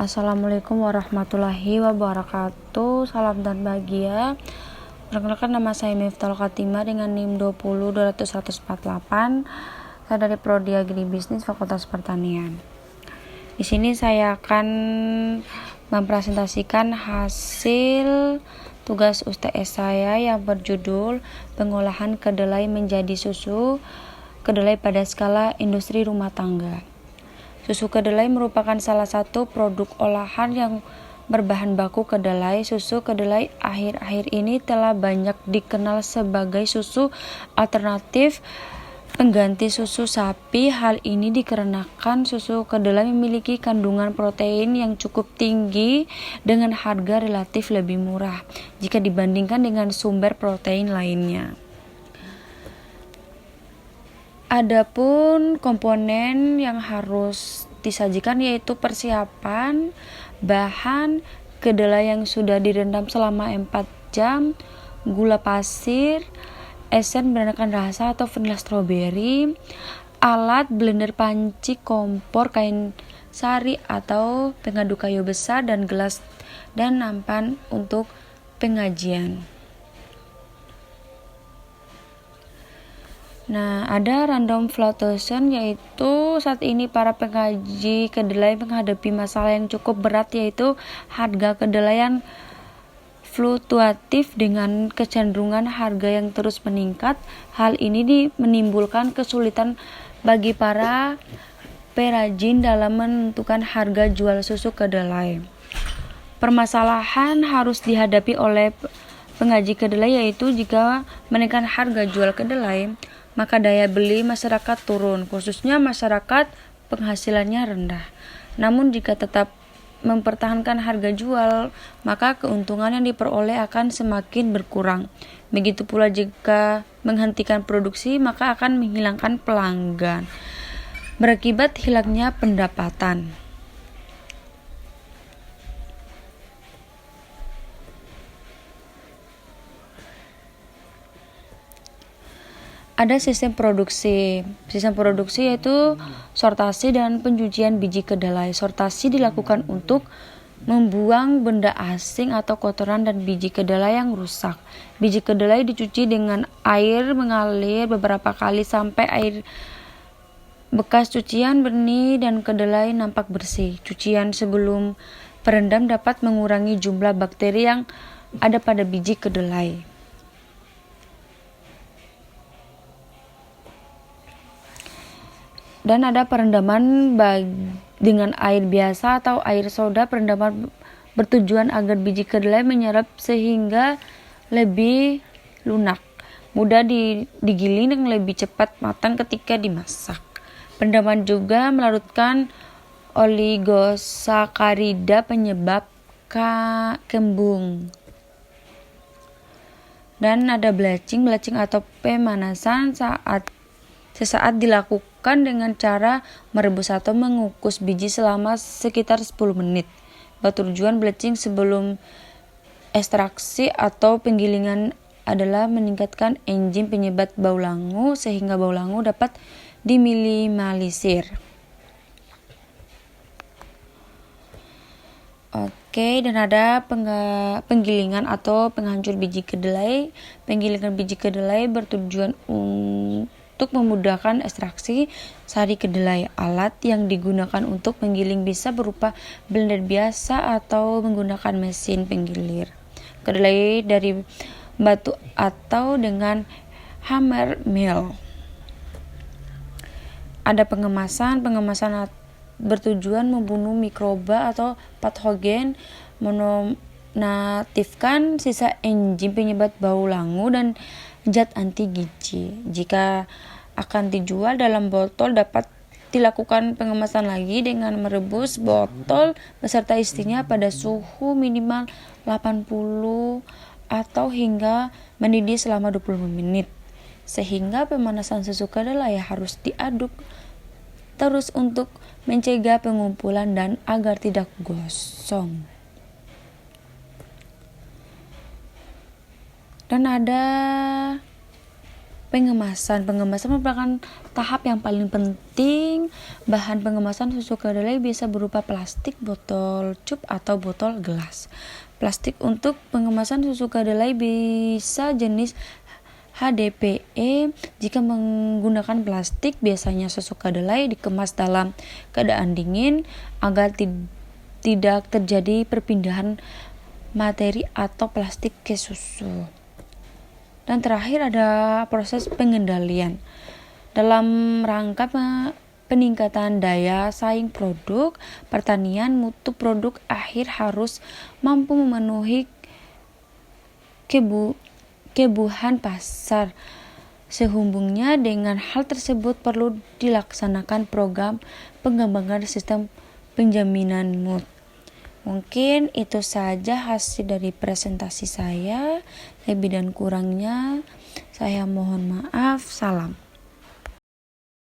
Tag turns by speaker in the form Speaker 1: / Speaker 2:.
Speaker 1: Assalamualaikum warahmatullahi wabarakatuh. Salam dan bahagia. Perkenalkan, nama saya Miftal Katima dengan NIM 2020148. Saya dari Prodi Agribisnis Fakultas Pertanian. Di sini saya akan mempresentasikan hasil tugas UTS saya yang berjudul pengolahan kedelai menjadi susu kedelai pada skala industri rumah tangga. Susu kedelai merupakan salah satu produk olahan yang berbahan baku kedelai. Susu kedelai akhir-akhir ini telah banyak dikenal sebagai susu alternatif pengganti susu sapi. Hal ini dikarenakan susu kedelai memiliki kandungan protein yang cukup tinggi dengan harga relatif lebih murah jika dibandingkan dengan sumber protein lainnya. Adapun komponen yang harus disajikan yaitu persiapan bahan kedelai yang sudah direndam selama 4 jam, gula pasir, esen beraneka rasa atau vanila stroberi, alat blender panci, kompor, kain sari atau pengaduk kayu besar, dan gelas dan nampan untuk pengajian. Nah, ada random flotation, yaitu saat ini para pengaji kedelai menghadapi masalah yang cukup berat, yaitu harga kedelai yang fluktuatif dengan kecenderungan harga yang terus meningkat. Hal ini menimbulkan kesulitan bagi para perajin dalam menentukan harga jual susu kedelai. Permasalahan harus dihadapi oleh pengaji kedelai yaitu jika menaikkan harga jual kedelai, maka daya beli masyarakat turun, khususnya masyarakat penghasilannya rendah. Namun jika tetap mempertahankan harga jual, maka keuntungan yang diperoleh akan semakin berkurang. Begitu pula jika menghentikan produksi, maka akan menghilangkan pelanggan, berakibat hilangnya pendapatan. Ada sistem produksi. Sistem produksi yaitu sortasi dan pencucian biji kedelai. Sortasi dilakukan untuk membuang benda asing atau kotoran dan biji kedelai yang rusak. Biji kedelai dicuci dengan air mengalir beberapa kali sampai air bekas cucian benih dan kedelai nampak bersih. Cucian sebelum perendam dapat mengurangi jumlah bakteri yang ada pada biji kedelai. Dan ada perendaman dengan air biasa atau air soda. Perendaman bertujuan agar biji kedelai menyerap sehingga lebih lunak, mudah digiling dan lebih cepat matang ketika dimasak. Perendaman juga melarutkan oligosakarida penyebab kembung. Dan ada blatching atau pemanasan sesaat dilakukan dengan cara merebus atau mengukus biji selama sekitar 10 menit. Tujuan blatching sebelum ekstraksi atau penggilingan adalah meningkatkan enzim penyebab bau langu sehingga bau langu dapat diminimalisir. Dan ada penggilingan atau penghancur biji kedelai. Penggilingan biji kedelai bertujuan untuk memudahkan ekstraksi sari kedelai. Alat yang digunakan untuk menggiling bisa berupa blender biasa atau menggunakan mesin penggilir kedelai dari batu atau dengan hammer mill. Ada pengemasan bertujuan membunuh mikroba atau patogen, menonaktifkan sisa enzim penyebab bau langu dan zat anti gizi. Jika akan dijual dalam botol, dapat dilakukan pengemasan lagi dengan merebus botol beserta isinya pada suhu minimal 80 atau hingga mendidih selama 25 menit. Sehingga pemanasan susu kedelai harus diaduk terus untuk mencegah pengumpulan dan agar tidak gosong. Dan ada Pengemasan merupakan tahap yang paling penting. Bahan pengemasan susu kedelai bisa berupa plastik, botol cup, atau botol gelas. Plastik untuk pengemasan susu kedelai bisa jenis HDPE. Jika menggunakan plastik, biasanya susu kedelai dikemas dalam keadaan dingin agar tidak terjadi perpindahan materi atau plastik ke susu. Dan terakhir ada proses pengendalian. Dalam rangka peningkatan daya saing produk pertanian, mutu produk akhir harus mampu memenuhi kebutuhan pasar. Sehubungnya dengan hal tersebut perlu dilaksanakan program pengembangan sistem penjaminan mutu. Mungkin itu saja hasil dari presentasi saya. Lebih dan kurangnya saya mohon maaf. Salam.